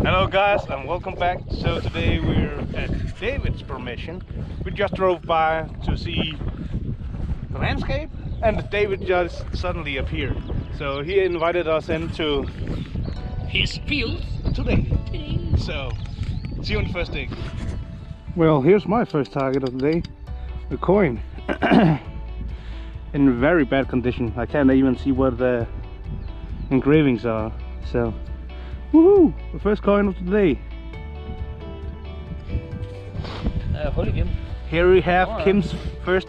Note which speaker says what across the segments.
Speaker 1: Hello guys and welcome back. So today we're at David's permission. We just drove by to see the landscape and David just suddenly appeared. So he invited us into his field today. So see you on the first day. Well, here's my first target of the day. A coin. In very bad condition. I can't even see what the engravings are. So woohoo! The first coin of the day.
Speaker 2: Holy Kim.
Speaker 1: Here we have Kim's first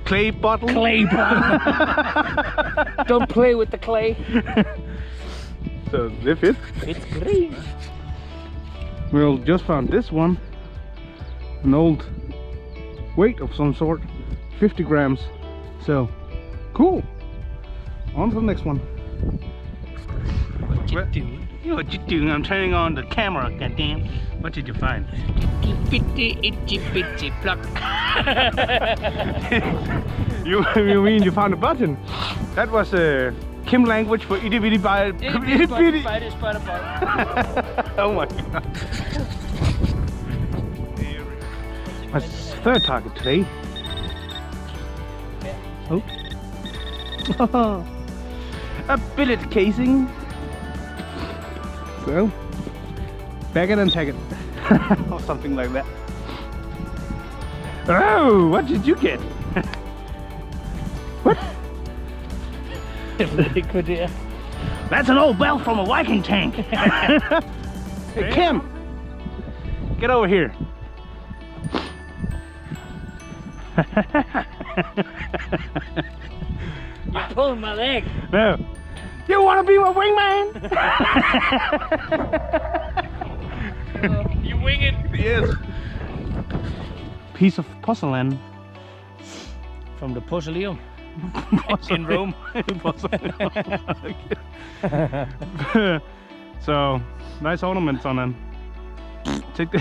Speaker 1: clay bottle.
Speaker 2: Clay bottle. Don't play with the clay.
Speaker 1: So they fit.
Speaker 2: It's green.
Speaker 1: We just found this one. An old weight of some sort. 50 grams. So cool. On to the next one.
Speaker 2: What you doing?
Speaker 1: You know what you doing? I'm turning on the camera, goddamn. What did you find?
Speaker 2: Itty itty bitty pluck.
Speaker 1: you mean you found a button? That was Kim language for itty bitty bitty.
Speaker 2: Itty bitty spider bug.
Speaker 1: Oh my god. My third target today. Oh. A billet casing. So, bag it and tag it. Or something like that. Oh, what did you get? What?
Speaker 2: Very good, yeah.
Speaker 1: That's an old bell from a Viking tank. Hey, Kim, get over here.
Speaker 2: You're pulling my leg.
Speaker 1: No. You want to be my wingman?
Speaker 2: You wing it.
Speaker 1: Yes. Piece of porcelain.
Speaker 2: From the Porcelain. In Rome.
Speaker 1: So, nice ornaments on them. Take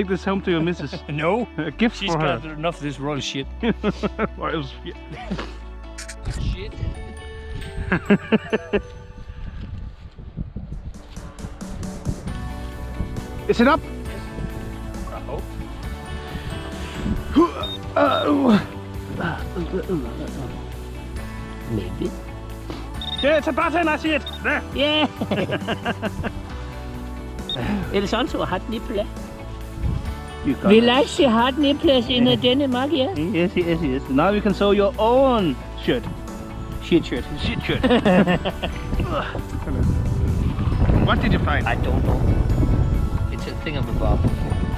Speaker 1: this home to your missus.
Speaker 2: No.
Speaker 1: A gift
Speaker 2: She's
Speaker 1: for her.
Speaker 2: got enough of this royal shit.
Speaker 1: Royal shit.
Speaker 2: Shit.
Speaker 1: Is it up?
Speaker 2: I hope. Maybe.
Speaker 1: Yeah, it's a button, I see it. There.
Speaker 2: Yeah. It's also a hot nipple.
Speaker 1: You got
Speaker 2: We
Speaker 1: it.
Speaker 2: like the hot nipples in Denmark, yeah?
Speaker 1: Yes, yes, yes. Now you can sew your own shirt.
Speaker 2: Shit shirt.
Speaker 1: Shit shirt. What did you find?
Speaker 2: I don't know. It's a thing of a bob.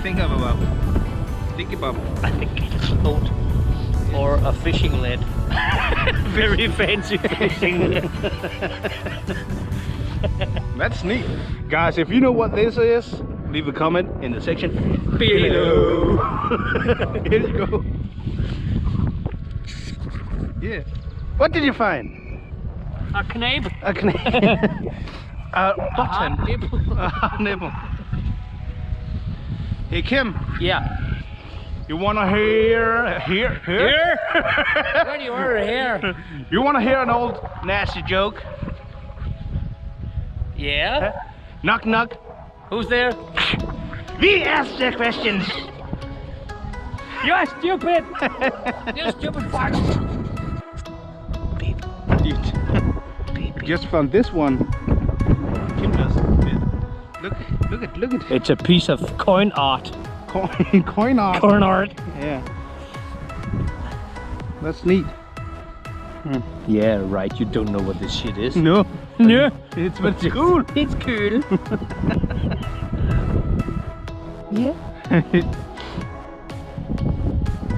Speaker 1: Think of about Thinky Bob.
Speaker 2: I think it's a boat. Or a fishing lead. Very fancy fishing lead.
Speaker 1: That's neat. Guys, if you know what this is, leave a comment in the section below. Here you go. Yeah. What did you find?
Speaker 2: A knabe.
Speaker 1: A button.
Speaker 2: A hot nipple.
Speaker 1: A hot nipple. Hey Kim,
Speaker 2: Yeah.
Speaker 1: you wanna hear?
Speaker 2: Here? What do you order here?
Speaker 1: You wanna hear an old nasty joke?
Speaker 2: Yeah?
Speaker 1: Knock knock.
Speaker 2: Who's there?
Speaker 1: We ask the questions.
Speaker 2: You're stupid! You stupid fuck! Beep. Beep.
Speaker 1: Just found this one. Kim does. Look at it.
Speaker 2: It's a piece of coin art.
Speaker 1: Coin art.
Speaker 2: Coin art.
Speaker 1: Yeah. That's neat.
Speaker 2: Yeah, right. You don't know what this shit is.
Speaker 1: No.
Speaker 2: No.
Speaker 1: It's cool.
Speaker 2: It's cool. Yeah.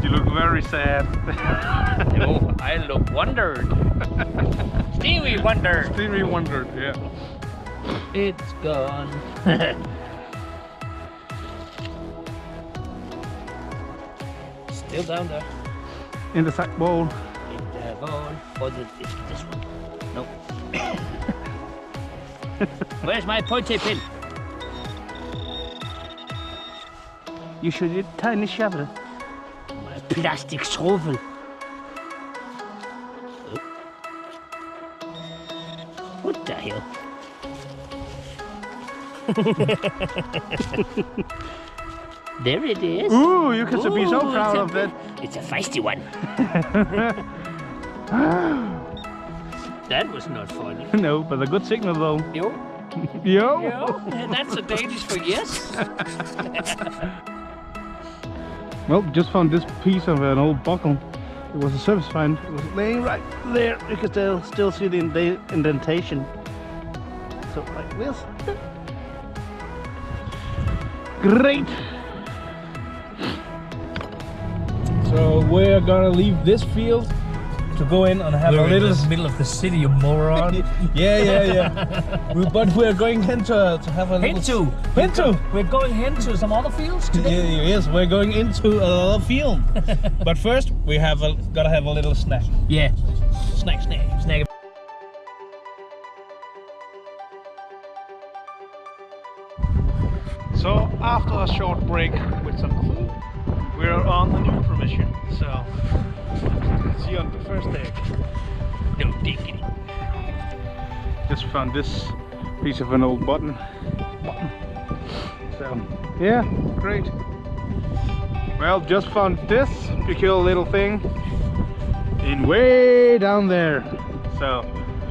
Speaker 1: You look very sad.
Speaker 2: No, I look wondered. Stevie wondered.
Speaker 1: Stevie wondered, yeah.
Speaker 2: It's gone. Still down there.
Speaker 1: In the sack bowl.
Speaker 2: In the bowl. Or this one. Nope. Where's my pointy pin?
Speaker 1: You should get a tiny shovel.
Speaker 2: My plastic shovel. What the hell? There it is.
Speaker 1: Ooh, you can be so
Speaker 2: Ooh,
Speaker 1: proud of that.
Speaker 2: It's a feisty one. That was not funny.
Speaker 1: No, but a good signal though.
Speaker 2: Yo.
Speaker 1: Yo.
Speaker 2: Yo. That's a Danish for yes.
Speaker 1: Well, just found this piece of an old buckle. It was a service find. It was laying right there. You can still see the indentation. So like this. Great. So we're gonna leave this field to go in and have a little.
Speaker 2: In the middle of the city, you moron.
Speaker 1: yeah. But we're going into to have a little. Into.
Speaker 2: We're going into some other fields today.
Speaker 1: Yes, we're going into another field. But first, we gotta have a little snack.
Speaker 2: Yeah.
Speaker 1: Snack. So after a short break with some food, we're on the new permission. So see you on the first day.
Speaker 2: No diggity.
Speaker 1: Just found this piece of an old button. So yeah, great. Well, just found this peculiar little thing in way down there. So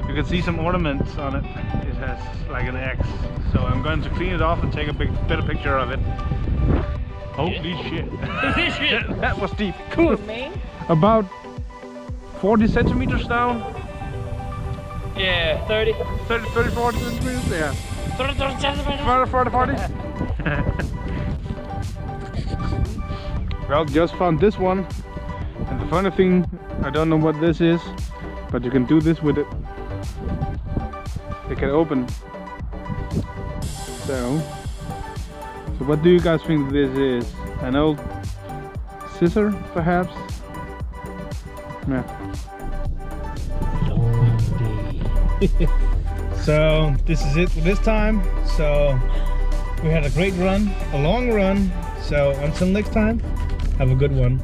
Speaker 1: you can see some ornaments on it. It has like an X. So I'm going to clean it off and take a better picture of it. Holy shit. That was deep. Cool. About 40 centimeters down.
Speaker 2: Yeah, 30.
Speaker 1: 40 centimeters, yeah. 40. Well, just found this one. And the funny thing, I don't know what this is, but you can do this with it. It can open. So what do you guys think this is? An old scissor, perhaps? Yeah. So this is it for this time. So we had a great run, a long run. So until next time, have a good one.